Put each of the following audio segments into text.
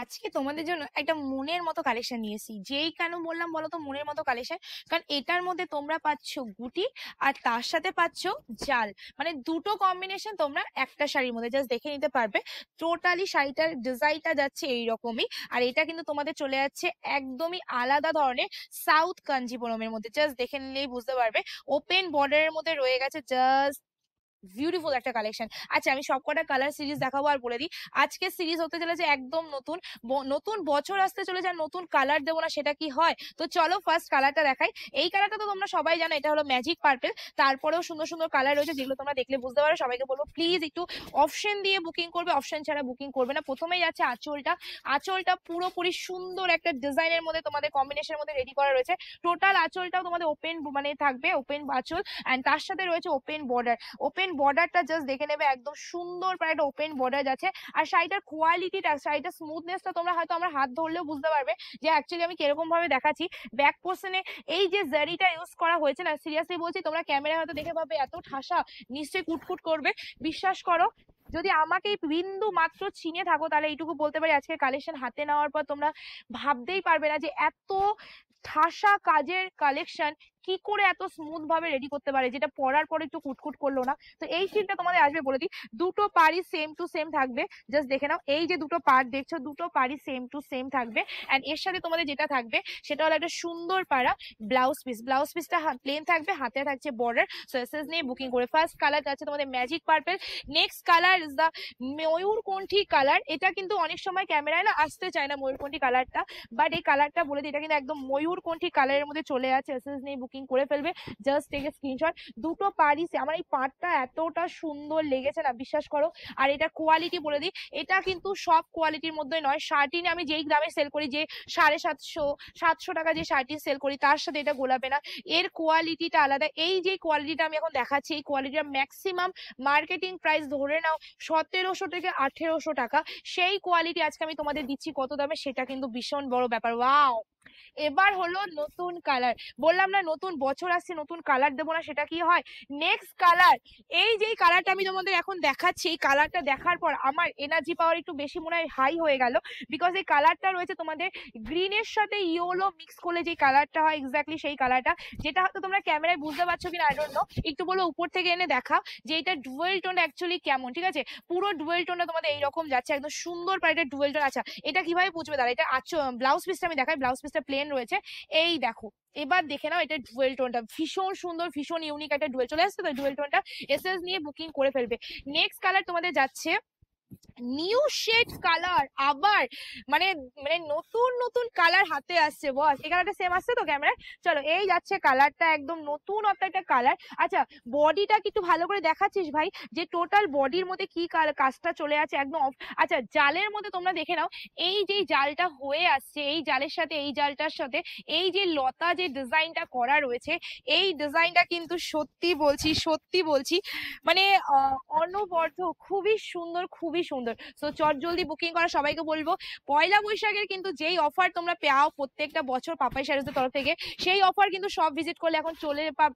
আজকে তোমাদের জন্য একটা মনের মতো কালেকশন নিয়ে এসেছি। যেই কেন বললাম বলো তো মনের মতো কালেকশন, কারণ এটার মধ্যে তোমরা পাচ্ছ গুটি আর তার সাথে পাচ্ছ জাল। মানে দুটো কম্বিনেশন তোমরা একটা শাড়ির মধ্যে জাস্ট দেখে নিতে পারবে। টোটালি শাড়িটার ডিজাইনটা যাচ্ছে এইরকমই, আর এটা কিন্তু তোমাদের চলে যাচ্ছে একদমই আলাদা ধরনের সাউথ কাঞ্জিপুরমের মধ্যে। জাস্ট দেখে নিলেই বুঝতে পারবে। ওপেন বর্ডারের মধ্যে রয়ে গেছে জাস্ট বিউটিফুল একটা কালেকশন। আচ্ছা, আমি সবকটা কালার সিরিজ দেখাবো আর বলে দিই আজকে সিরিজ হতে চলেছে একদম নতুন। নতুন বছর আসতে চলেছে আর নতুন কালার দেবো না সেটা কি হয়? তো চলো ফার্স্ট কালারটা দেখাই। এই কালারটা তো তোমরা সবাই জানো, এটা হলো ম্যাজিক পার্পল। তারপরেও সুন্দর সুন্দর কালার রয়েছে যেগুলো তোমরা দেখলে বুঝতে পারো। সবাইকে বলবো প্লিজ একটু অপশন দিয়ে বুকিং করবে, অপশন ছাড়া বুকিং করবে না। প্রথমেই যাচ্ছে আঁচলটা। আঁচলটা পুরোপুরি সুন্দর একটা ডিজাইনের মধ্যে তোমাদের কম্বিনেশনের মধ্যে রেডি করা রয়েছে। টোটাল আঁচলটাও তোমাদের ওপেন মানে থাকবে, ওপেন আঁচল, অ্যান্ড তার সাথে রয়েছে ওপেন বর্ডার। ওপেন বর্ডারটা জাস্ট দেখে নেবে, একদম সুন্দর পারে একটা ওপেন বর্ডার যাচ্ছে। আর শাড়িটার কোয়ালিটিটা, শাড়িটার স্মুথনেসটা তোমরা হয়তো আমার হাত ধরলেও বুঝতে পারবে যে অ্যাকচুয়ালি আমি কিরকম ভাবে দেখাচ্ছি। ব্যাক পোর্শনে এই যে জারিটা ইউজ করা হয়েছে না, সিরিয়াসলি বলছি, তোমরা ক্যামেরায় হয়তো দেখে ভাবে এত ঠাসা, নিশ্চয়ই কুটকুট করবে। বিশ্বাস করো, যদি আমাকে এই বিন্দু মাত্র চিনে থাকো তাহলে এইটুকু বলতে পারি, আজকে কালেকশন হাতে নেওয়ার পর তোমরা ভাবতেই পারবে না যে এত ঠাসা কাজের কালেকশন কি করে এত স্মুথ ভাবে রেডি করতে পারে, যেটা পরার পরে একটু কুটকুট করলো না। তো এই ফিলটা তোমাদের আসবে বলে দিই। দুটো পাড়ই সেম টু সেম থাকবে। জাস্ট দেখে নাও, এই যে দুটো পাড় দেখছো, দুটো পাড়ই সেম টু সেম থাকবে। এন্ড এর সাথে তোমাদের যেটা থাকবে সেটা হলো একটা সুন্দর পাড়া ব্লাউজ পিস। ব্লাউজ পিসটা প্লেন থাকবে, হাতে থাকছে বর্ডার। সো এসএস নিয়ে বুকিং করে ফার্স্ট কালার যাচ্ছে তোমাদের magic purple. Next colour is the ময়ূরকণ্ঠী কালার। এটা কিন্তু অনেক সময় ক্যামেরায় না আসতে চায় না ময়ূরকণ্ঠী কালারটা, বাট এই কালারটা বলে দিই, এটা কিন্তু একদম ময়ূরকণ্ঠী কালারের মধ্যে চলে আছে। এসএস নিয়ে বুকিং করে ফেলবে, জাস্ট টেক এ স্ক্রিনশট। দুটো পারিস, আমার এই পাড়টা এতটা সুন্দর লেগেছে না, বিশ্বাস করো। আর এটা কোয়ালিটি বলে দিই, এটা কিন্তু সব কোয়ালিটির মধ্যে নয়। শার্টিন আমি যেই দামে সেল করি, যে 750 টাকা যে শার্টিন সেল করি, তার সাথে এটা গোলাপে না। এর কোয়ালিটিটা আলাদা। এই যে কোয়ালিটিটা আমি এখন দেখাচ্ছি, এই কোয়ালিটিটা ম্যাক্সিমাম মার্কেটিং প্রাইস ধরে নাও 1700 থেকে 1800 টাকা। সেই কোয়ালিটি আজকে আমি তোমাদের দিচ্ছি কত দামে, সেটা কিন্তু ভীষণ বড় ব্যাপার। ওয়াও! এবার হলো নতুন কালার। বললাম না নতুন বছর আসছে, নতুন কালার দেবো না সেটা কি হয়? নেক্সট কালার, এই যে কালারটা আমি তোমাদের এখন দেখাচ্ছি, এই কালারটা দেখার পর আমার এনার্জি পাওয়ার একটু বেশি মনে হয় হাই হয়ে গেল। বিকজ এই কালারটা রয়েছে তোমাদের গ্রিনের সাথে ইয়েলো মিক্স করলে যে কালারটা হয়, এক্স্যাক্টলি সেই কালারটা, যেটা হয়তো তোমরা ক্যামেরায় বুঝতে পারছো কিনা আই ডোন্ট নো। একটু বলো উপর থেকে এনে দেখা যে এটা ডুয়েল টোন অ্যাকচুয়ালি কেমন। ঠিক আছে, পুরো ডুয়েল টোনটা তোমাদের এইরকম যাচ্ছে, একদম সুন্দর পারে এটা ডুয়েল টোন। আচ্ছা, এটা কিভাবে বুঝবে দাঁড়া, এটা ব্লাউজ পিসটা আমি দেখাই। ব্লাউজ পিসটা প্লেন রয়েছে, এই দেখো। এবার দেখে নাও, এটা ডুয়েল টোনটা ভীষণ সুন্দর, ভীষণ ইউনিক একটা ডুয়েল চলে আসছে। তো ডুয়েল টোনটা এসএস নিয়ে বুকিং করে ফেলবে। নেক্সট কালার তোমাদের যাচ্ছে নিউ শেড কালার। আবার মানে মানে নতুন নতুন কালার হাতে আসছে বস। এই কালারটা সেম আসছে তো ক্যামেরায়? চলো, এই যাচ্ছে কালারটা, একদম নতুন একটা কালার। আচ্ছা, বডিটা কি একটু ভালো করে দেখাচ্ছিস ভাই, যে টোটাল বডির মধ্যে কি কাজটা চলে আছে একদম আচ্ছা, জালের মধ্যে তোমরা দেখে নাও, এই যে জালটা হয়ে আসছে, এই জালের সাথে এই জালটার সাথে এই যে লতা যে ডিজাইনটা করা রয়েছে, এই ডিজাইনটা কিন্তু সত্যি বলছি, সত্যি বলছি, মানে অনবদ্য, খুবই সুন্দর, খুবই সুন্দর। সো চট জলদি বুকিং করা। সবাইকে বলবো পয়লা বৈশাখের কিন্তু যেই অফার তোমরা পাও প্রত্যেকটা বছর পাপাই শাড়িজের তরফ থেকে, সেই অফার কিন্তু সব ভিজিট করলে এখন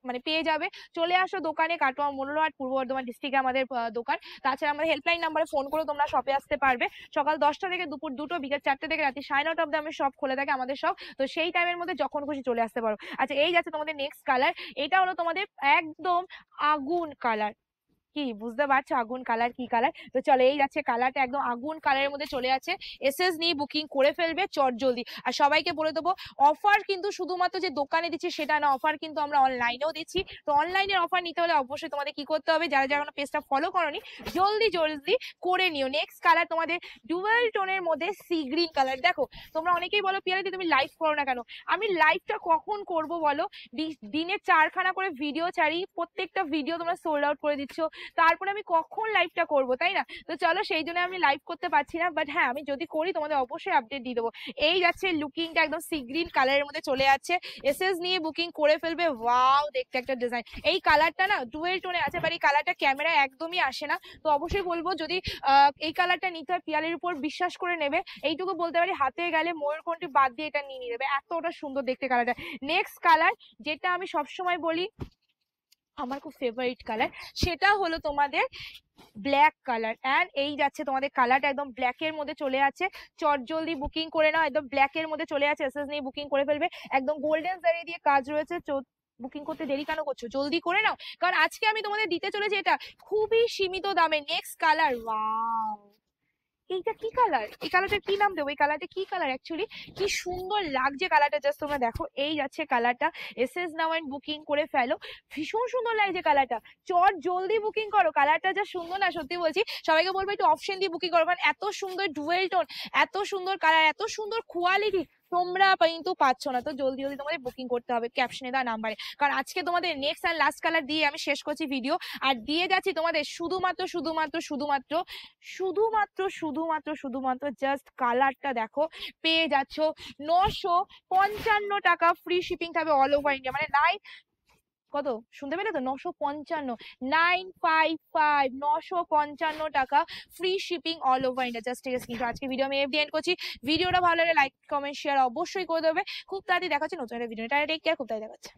মানে পেয়ে যাবে। চলে আসো দোকানে, কাটোয়া মনোরহাট পূর্ব বর্ধমান ডিস্ট্রিক্টে আমাদের দোকান। তাছাড়া আমাদের হেল্পলাইন নাম্বারে ফোন করে তোমরা শপে আসতে পারবে। সকাল 10টা থেকে দুপুর 2টো, বিকেল 4টে থেকে রাত্রি 9:30 অব্দি আমি সব খোলা থাকে আমাদের সব। তো সেই টাইমের মধ্যে যখন খুশি চলে আসতে পারো। আচ্ছা, এই যাচ্ছে তোমাদের নেক্সট কালার। এটা হলো তোমাদের একদম আগুন কালার। কি বুঝতে পারছো আগুন কালার কি কালার? তো চলো, এই যাচ্ছে কালারটা, একদম আগুন কালারের মধ্যে চলে আছে। এসএস নিয়ে বুকিং করে ফেলবে চট জলদি। আর সবাইকে বলে দেবো, অফার কিন্তু শুধুমাত্র যে দোকানে দিচ্ছি সেটা না, অফার কিন্তু আমরা অনলাইনেও দিচ্ছি। তো অনলাইনের অফার নিতে হলে অবশ্যই তোমাদের কি করতে হবে, যারা যারা পেজটা ফলো করোনি জলদি জলদি করে নিও। নেক্সট কালার তোমাদের ডুয়েল টোনের মধ্যে সি গ্রিন কালার। দেখো, তোমরা অনেকেই বলো পিয়ালিদি তুমি লাইভ করো না কেন? আমি লাইভটা কখন করব বলো? দিনে 4খানা করে ভিডিও ছাড়ি, প্রত্যেকটা ভিডিও তোমরা সোল্ড আউট করে দিচ্ছ, তারপরে আমি কখন লাইভটা করবো, তাই না? তো চলো, সেই জন্য আমি লাইভ করতে পারছি না, বাট হ্যাঁ আমি যদি করি তোমাদের অবশ্যই আপডেট দিয়ে দেবো। এই যাচ্ছে লুকিংটা, একদম সি গ্রিন কালারের মধ্যে চলে যাচ্ছে। এসএস নিয়ে বুকিং করে ফেলবে। ওয়াও, দেখতে একটা ডিজাইন। এই কালারটা না ডুয়েল টোনে আছে, বাট এই কালারটা ক্যামেরায় একদমই আসে না। তো অবশ্যই বলবো, যদি এই কালারটা নিতে হয় পিয়ালির উপর বিশ্বাস করে নেবে। এইটুকু বলতে পারি, হাতে গেলে ময়ূরকণ্ঠী বাদ দিয়ে এটা নিয়ে নেবে, এতটা সুন্দর দেখতে কালারটা। নেক্সট কালার, যেটা আমি সবসময় বলি আমার খুব ফেভারিট কালার, সেটা হলো তোমাদের ব্ল্যাক কালার। অ্যান্ড এই যাচ্ছে তোমাদের কালারটা একদম ব্ল্যাক এর মধ্যে চলে আছে। চট জলদি বুকিং করে নাও, একদম ব্ল্যাক এর মধ্যে চলে আছে, এসএস নিয়ে বুকিং করে ফেলবে। একদম গোল্ডেন জারি দিয়ে কাজ রয়েছে। বুকিং করতে দেরি কেন করছো, জলদি করে নাও, কারণ আজকে আমি তোমাদের দিতে চলেছি এটা খুবই সীমিত দামে। নেক্সট কালার, ওয়াও, এইটা কি কালার, এই কালারটা কি নাম দেবো, এই কালারটা কি কালার অ্যাকচুয়ালি, কি সুন্দর লাগছে কালারটা, জাস্ট তোমরা দেখো। এই যাচ্ছে কালারটা, এসএস নাও এন্ড বুকিং করে ফেলো। ভীষণ সুন্দর লাগছে কালারটা, চট জলদি বুকিং করো। কালারটা যা সুন্দর না, সত্যি বলছি, সবাইকে বলবো একটু অপশন দিয়ে বুকিং করো, কারণ এত সুন্দর ডুয়েল টোন, এত সুন্দর কালার, এত সুন্দর কোয়ালিটি তোমরা কিন্তু পাচ্ছ না। তো জলদি জলদি তোমাদের বুকিং করতে হবে ক্যাপশনে দেওয়া নাম্বারে, কারণ আজকে তোমাদের নেক্সট আর লাস্ট কালার দিয়ে আমি শেষ করছি ভিডিও। আর দিয়ে যাচ্ছি তোমাদের শুধুমাত্র শুধুমাত্র শুধুমাত্র শুধুমাত্র শুধুমাত্র শুধুমাত্র জাস্ট কালারটা দেখো, পেয়ে যাচ্ছ 955 টাকা, ফ্রি শিপিং থাকবে অল ওভার ইন্ডিয়া। মানে কত শুনতে পেলে তো, 955, 955, 955 টাকা, free shipping all over India. Just ঠিক আছে, আজকে ভিডিও আমি এন্ড করছি। ভিডিওটা ভালো লাগলে লাইক কমেন্ট শেয়ার অবশ্যই করে দেবে। খুব তাড়াতাড়ি দেখাচ্ছে নতুন একটা ভিডিও, এটা টেক কেয়ার, খুব তাড়াতাড়ি দেখাচ্ছে।